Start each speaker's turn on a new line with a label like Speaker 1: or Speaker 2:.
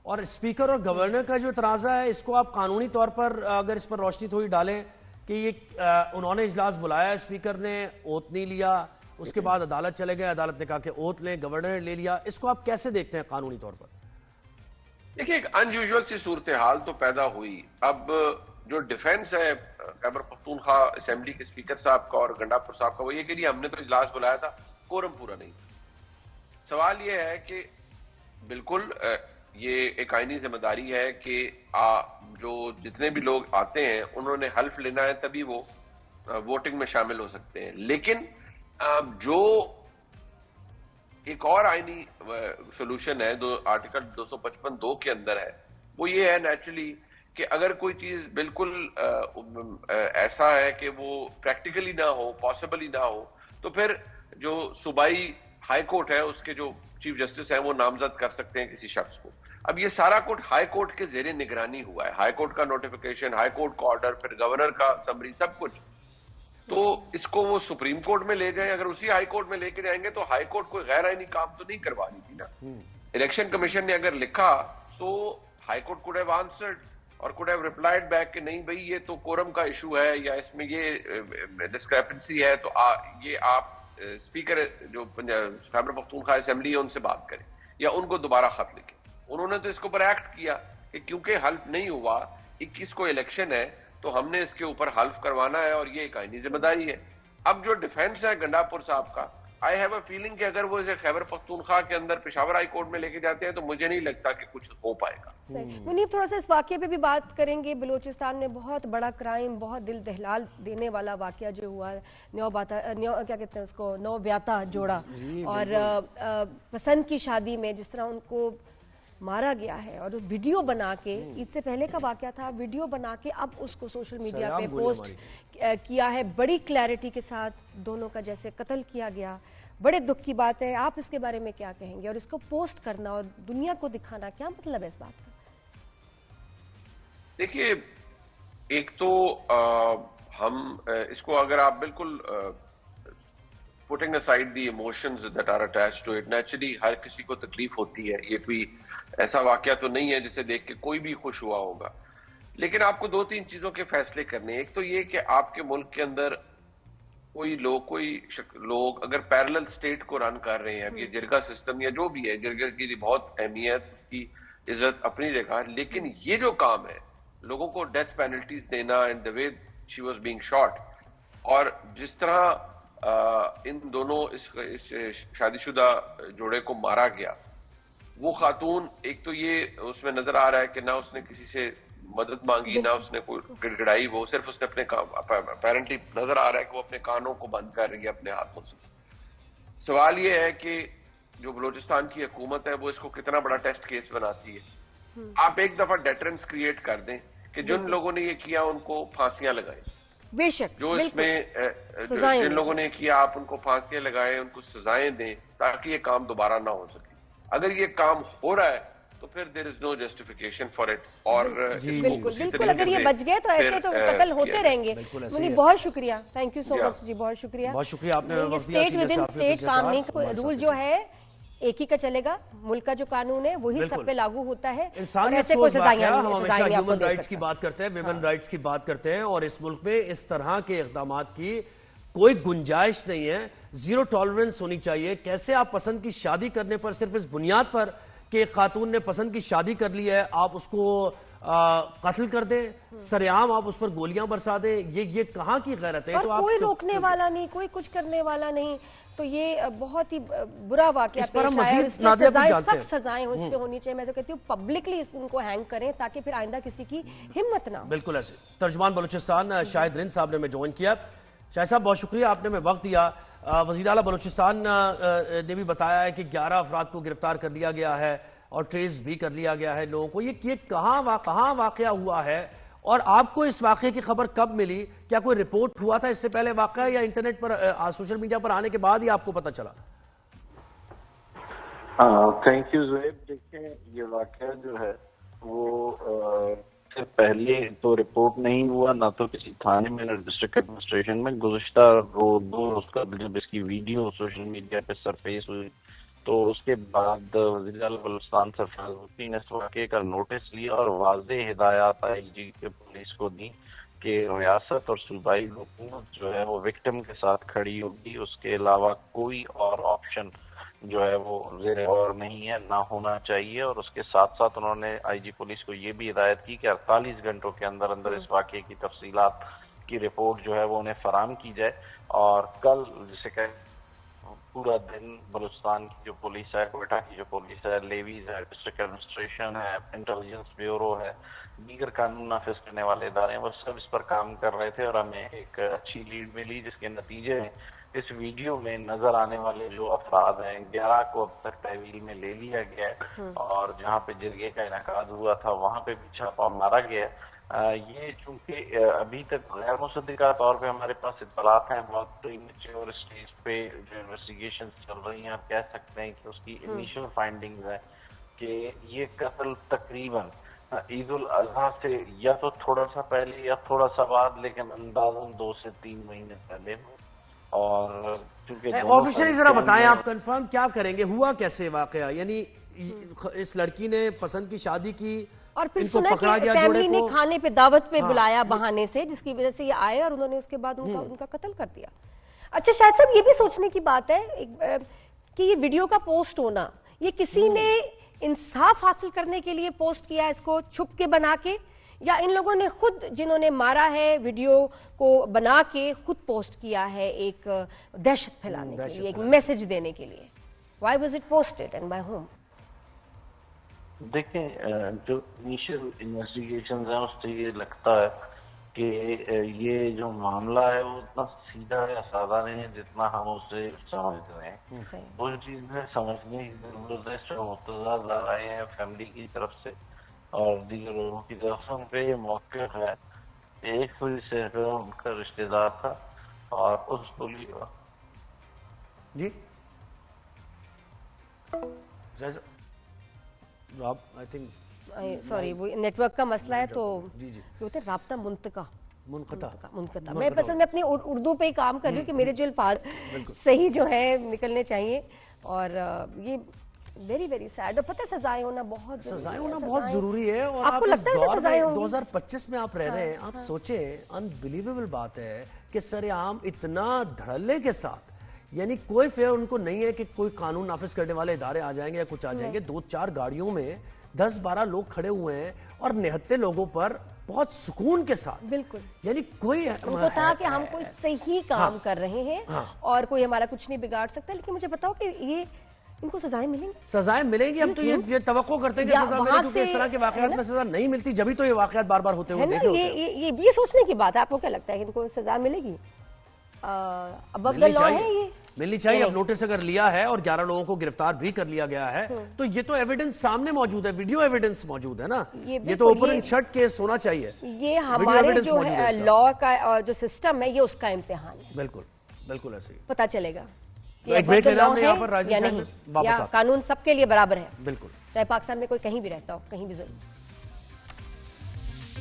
Speaker 1: اور اسپیکر اور گورنر کا جو تنازع ہے اس کو آپ قانونی طور پر اگر اس پر روشنی تھوڑی ڈالیں کہ یہ انہوں نے اجلاس بلایا، اسپیکر نے اوت نہیں لیا، اس کے بعد عدالت چلے گئے، عدالت نے کہا کہ اوت لیں، گورنر نے لے لیا، اس کو آپ کیسے دیکھتے ہیں قانونی طور پر؟
Speaker 2: دیکھیں ایک انیوژول سی صورتحال تو پیدا ہوئی. اب جو ڈیفینس ہے خیبر پختونخوا اسمبلی کے اسپیکر صاحب کا اور گنڈا پور صاحب کا وہ یہ کہ ہم نے تو اجلاس بلایا تھا، کورم پورا نہیں تھا. سوال یہ ہے کہ بالکل یہ ایک آئینی ذمہ داری ہے کہ جو جتنے بھی لوگ آتے ہیں انہوں نے حلف لینا ہے تبھی وہ ووٹنگ میں شامل ہو سکتے ہیں. لیکن جو ایک اور آئینی سولوشن ہے جو آرٹیکل 255(2) کے اندر ہے وہ یہ ہے نیچرلی کہ اگر کوئی چیز بالکل ایسا ہے کہ وہ پریکٹیکلی نہ ہو، پاسبل ہی نہ ہو، تو پھر جو صوبائی ہائی کورٹ ہے اس کے جو چیف جسٹس ہیں وہ نامزد کر سکتے ہیں کسی شخص کو. اب یہ سارا کورٹ ہائی کورٹ کے زیر نگرانی ہوا ہے، ہائی کورٹ کا نوٹیفیکیشن، ہائی کورٹ کا آرڈر، پھر گورنر کا سمری، سب کچھ. تو اس کو وہ سپریم کورٹ میں لے گئے. اگر اسی ہائی کورٹ میں لے کے جائیں گے تو ہائی کورٹ کوئی غیر آئینی کام تو نہیں کروا رہی تھی نا. الیکشن کمیشن نے اگر لکھا تو high court could have answered اور کوڈ ہیو ریپلائڈ بیک کہ نہیں بھئی یہ تو کورم کا ایشو ہے یا اس میں یہ ڈسکریپنسی ہے، تو یہ آپ اسپیکر جو خیبر پختونخوا اسمبلی ہے ان سے بات کریں یا ان کو دوبارہ خط لکھیں. انہوں نے تو اس کے اوپر ایکٹ کیا کہ کیونکہ حلف نہیں ہوا، 21 کو الیکشن ہے تو ہم نے اس کے اوپر حلف کروانا ہے اور یہ ایک آئینی ذمہ داری ہے. اب جو ڈیفینس ہے گنڈا پور صاحب کا، آئی ہیو اے فیلنگ کہ اگر وہ اسے خیبر پختونخوا کے اندر پشاور ہائی کورٹ میں لے کے جاتے ہیں تو مجھے نہیں لگتا کہ کچھ ہو پائے گا.
Speaker 3: منیب تھوڑا سا اس واقعے پہ بھی بات کریں گے. بلوچستان میں بہت بڑا کرائم، بہت دل دہلال دینے والا واقعہ جو ہوا کیا کہتے ہیں اس کو، نو بیاتا جوڑا، اور پسند کی شادی میں جس طرح ان کو مارا گیا ہے اور ویڈیو بنا کے، عید سے پہلے کا واقعہ تھا، ویڈیو بنا کے اب اس کو سوشل میڈیا پہ پوسٹ کیا ہے بڑی کلیئرٹی کے ساتھ، دونوں کا جیسے قتل کیا گیا. بڑے دکھ کی بات ہے. آپ اس کے بارے میں کیا کہیں گے؟ اور اس کو پوسٹ کرنا اور دنیا کو دکھانا کیا مطلب ہے اس بات کا؟
Speaker 2: دیکھیے ایک تو ہم اس کو اگر آپ بالکل putting aside the emotions that are attached to it, naturally ہر کسی کو تکلیف ہوتی ہے. یہ کوئی ایسا واقعہ تو نہیں ہے جسے دیکھ کے کوئی بھی خوش ہوا ہوگا. لیکن آپ کو 2-3 چیزوں کے فیصلے کرنے ہیں. ایک تو یہ کہ آپ کے ملک کے اندر کوئی لوگ اگر پیرلل سٹیٹ کو رن کر رہے ہیں، اب یہ جرگہ سسٹم یا جو بھی ہے، جرگہ کی بہت اہمیت، اس کی عزت اپنی جگہ، لیکن یہ جو کام ہے لوگوں کو ڈیتھ پینلٹیز دینا and the way she was being shot، اور جس طرح ان دونوں اس شادی شدہ جوڑے کو مارا گیا، وہ خاتون ایک تو یہ اس میں نظر آ رہا ہے کہ نہ اس نے کسی سے مدد مانگی، نہ اس نے کوئی گڑگڑائی، وہ صرف اس نے اپنے اپیرنٹلی نظر آ رہا ہے کہ وہ اپنے کانوں کو بند کر رہی ہے اپنے ہاتھوں سے. سوال یہ ہے کہ جو بلوچستان کی حکومت ہے وہ اس کو کتنا بڑا ٹیسٹ کیس بناتی ہے. آپ ایک دفعہ ڈیٹرنس کریٹ کر دیں کہ جن لوگوں نے یہ کیا ان کو پھانسیاں لگائیں.
Speaker 3: بے شک
Speaker 2: جو اس میں جن لوگوں نے کیا آپ ان کو پھانسیاں لگائیں، ان کو سزائیں دیں تاکہ یہ کام دوبارہ نہ ہو سکے. اگر یہ کام ہو رہا ہے تو پھر there is no justification for it. اور
Speaker 3: بالکل اگر یہ بچ گئے تو ایسے تو قتل ہوتے رہیں گے. منی بہت شکریہ، تھینک یو سو مچ جی، بہت شکریہ.
Speaker 1: بہت شکریہ آپ نے
Speaker 3: اسٹیٹ ود ان اسٹیٹ کام نہیں، رول جو ہے ایک ہی کا چلے گا، ملک کا جو قانون ہے وہی سب پہ لاگو ہوتا ہے.
Speaker 1: انسانیت سوچ واقعہ، ہم ہمیشہ ہیومن رائٹس کی بات کرتے ہیں، ویمن رائٹس کی بات کرتے ہیں، اور اس ملک میں اس طرح کے اقدامات کی کوئی گنجائش نہیں ہے. زیرو ٹالرنس ہونی چاہیے. کیسے آپ پسند کی شادی کرنے پر صرف اس بنیاد پر کہ ایک خاتون نے پسند کی شادی کر لی ہے آپ اس کو قتل کر دیں، سرعام آپ اس پر گولیاں برسا دیں؟ یہ کہاں کی غیرت ہے؟
Speaker 3: اور کوئی روکنے والا نہیں، کوئی کچھ کرنے والا نہیں. تو یہ بہت ہی برا واقعہ
Speaker 1: اس پر ہم
Speaker 3: پیش آیا.
Speaker 1: مزید نادیہ بھی جانتے ہیں،
Speaker 3: سخت سزائیں اس پہ ہونی چاہیے. میں تو کہتی ہوں پبلکلی ان کو ہینگ کریں تاکہ پھر آئندہ کسی کی ہمت نہ ہو.
Speaker 1: بالکل ایسے. ترجمان بلوچستان شاہد رند صاحب نے ہمیں جوائن کیا. شاہد صاحب بہت شکریہ، آپ نے ہمیں وقت دیا. وزیر اعلیٰ بلوچستان نے بھی بتایا ہے کہ 11 افراد کو گرفتار کر لیا گیا ہے اور ٹریس بھی کر لیا گیا ہے لوگوں کو. یہ کہاں واقعہ ہوا ہے اور آپ کو اس واقعے کی خبر کب ملی؟ کیا کوئی رپورٹ ہوا تھا اس سے پہلے واقعہ، یا انٹرنیٹ پر سوشل میڈیا پر آنے کے بعد ہی آپ کو پتہ چلا؟
Speaker 4: Thank you Zohaib. دیکھیں یہ واقعہ جو ہے وہ پہلے تو رپورٹ نہیں ہوا، نہ تو کسی تھانے میں، نہ ڈسٹرکٹ ایڈمنسٹریشن میں. گزشتہ 2 روز قبل جب اس کی ویڈیو سوشل میڈیا پہ سرفیس ہوئی تو اس کے بعد وزیر اعلیٰ بلوچستان سرفراز بھٹی نے اس واقعے کا نوٹس لیا اور واضح ہدایات IG کے پولیس کو دی کہ ریاست اور صوبائی حکومت جو ہے وہ وکٹم کے ساتھ کھڑی ہوگی، اس کے علاوہ کوئی اور آپشن جو ہے وہ زیر غور نہیں ہے، نہ ہونا چاہیے. اور اس کے ساتھ ساتھ انہوں نے IG پولیس کو یہ بھی ہدایت کی کہ 48 گھنٹوں کے اندر اندر اس واقعے کی تفصیلات کی رپورٹ جو ہے وہ انہیں فراہم کی جائے. اور کل جسے کہ پورا دن بلوچستان کی جو پولیس ہے، کوئٹہ کی جو پولیس ہے، لیویز ہے، ڈسٹرکٹ ایڈمنسٹریشن ہے، انٹیلیجنس بیورو ہے، دیگر قانون نافذ کرنے والے ادارے ہیں، وہ سب اس پر کام کر رہے تھے. اور ہمیں ایک اچھی لیڈ ملی جس کے نتیجے میں اس ویڈیو میں نظر آنے والے جو افراد ہیں 11 کو اب تک تحویل میں لے لیا گیا ہے، اور جہاں پہ جرگے کا انعقاد ہوا تھا وہاں پہ بھی چھاپا مارا گیا. یہ چونکہ ابھی تک غیر مصدقہ طور پہ ہمارے پاس اطلاعات ہیں، بہت پریمیچور اسٹیج پہ جو انویسٹیگیشن چل رہی ہیں، آپ کہہ سکتے ہیں کہ اس کی انیشل فائنڈنگز ہے کہ یہ قتل تقریباً عید الاضحیٰ سے یا تو تھوڑا سا پہلے یا تھوڑا سا بعد، لیکن اندازاً 2 سے 3 مہینے پہلے. اور
Speaker 1: آفیشلی ذرا بتائیں آپ کنفرم کیا کریں گے، ہوا کیسے واقعہ؟ یعنی اس لڑکی نے پسند کی شادی کی
Speaker 3: اور پھر
Speaker 1: ان کو
Speaker 3: سنا
Speaker 1: پکڑا
Speaker 3: کہ
Speaker 1: گیا
Speaker 3: فیملی
Speaker 1: جوڑے
Speaker 3: نے
Speaker 1: کو،
Speaker 3: کھانے پہ دعوت پہ بلایا بہانے سے، جس کی وجہ سے یہ آئے اور انہوں نے اس کے بعد ان کا قتل کر دیا. اچھا شاہد صاحب، یہ بھی سوچنے کی بات ہے کہ یہ ویڈیو کا پوسٹ ہونا، یہ کسی نے انصاف حاصل کرنے کے لیے پوسٹ کیا اس کو چھپ کے بنا کے، یا ان لوگوں نے خود جنہوں نے مارا ہے ویڈیو کو بنا کے خود پوسٹ کیا ہے ایک دہشت پھیلانے کے لیے، ایک میسج دینے کے لیے؟ Y was it posted and by whom?
Speaker 4: دیکھیں، جو انیشل انویسٹیگیشنز ہیں اس سے یہ لگتا ہے کہ یہ جو معاملہ ہے وہ اتنا سیدھا یا سادہ نہیں ہے جتنا ہم اسے سمجھ رہے ہیں. وہ چیزیں سمجھنے کی ضرورت ہے جو متضاد آئے ہیں فیملی کی طرف سے اور دیگر لوگوں کی طرف سے. ان پہ یہ موقف ہے، ایک پولیس سے ان کا رشتہ دار تھا اور اس پولیس
Speaker 1: جی I think
Speaker 3: sorry network ورک کا مسئلہ ہے تو
Speaker 1: جی جی
Speaker 3: یہ ہوتا ہے رابطہ منقطع.
Speaker 1: منقطع.
Speaker 3: میں اپنی اردو پہ ہی کام کر رہی ہوں کہ میرے جو الفاظ صحیح جو ہے نکلنے چاہیے. اور یہ ویری ویری سیڈ. اور پتہ ہے سزائیں ہونا بہت
Speaker 1: ضروری ہے. اور
Speaker 3: آپ کو لگتا ہے سزائیں ہوں گی؟
Speaker 1: 2025 میں آپ رہ رہے ہیں، آپ سوچیں انبلیویبل بات ہے کہ سر عام اتنا دھڑلے کے ساتھ، یعنی کوئی فیئر ان کو نہیں ہے کہ کوئی قانون نافذ کرنے والے ادارے آ جائیں گے یا کچھ آ جائیں گے. 2-4 گاڑیوں میں 10-12 لوگ کھڑے ہوئے ہیں اور نہتے لوگوں پر بہت سکون کے ساتھ. بالکل. یعنی کوئی
Speaker 3: ان کو تھا کہ ہم کوئی صحیح کام کر رہے ہیں اور کوئی ہمارا کچھ نہیں بگاڑ سکتا. لیکن مجھے بتاؤ کہ یہ ان کو سزائیں ملیں گی؟
Speaker 1: سزائیں ملیں گی. ہم تو یہ توقع کرتے ہیں کہ سزا ملے، کیونکہ اس طرح کے واقعات میں سزا نہیں ملتی جبھی تو یہ واقعات بار بار ہوتے ہوئے دیکھے ہوتے ہیں.
Speaker 3: یہ سوچنے کی بات ہے. آپ کو کیا لگتا ہے کہ ان کو سزا ملے گی؟ ابو دا لا ہے یہ
Speaker 1: ملنی چاہیے. اب نوٹس اگر لیا ہے اور 11 لوگوں کو گرفتار بھی کر لیا گیا ہے تو یہ تو ایویڈنس سامنے موجود ہے، ویڈیو ایویڈنس موجود ہے نا. یہ تو اوپن اینڈ شٹ کیس ہونا چاہیے.
Speaker 3: یہ ہمارے جو لا کا جو سسٹم ہے یہ اس کا امتحان ہے.
Speaker 1: بالکل بالکل ایسے ہی
Speaker 3: پتا چلے گا
Speaker 1: یا نہیں،
Speaker 3: یا قانون سب کے لیے برابر ہے،
Speaker 1: بالکل،
Speaker 3: چاہے پاکستان میں کوئی کہیں بھی رہتا ہو، کہیں بھی ضرور.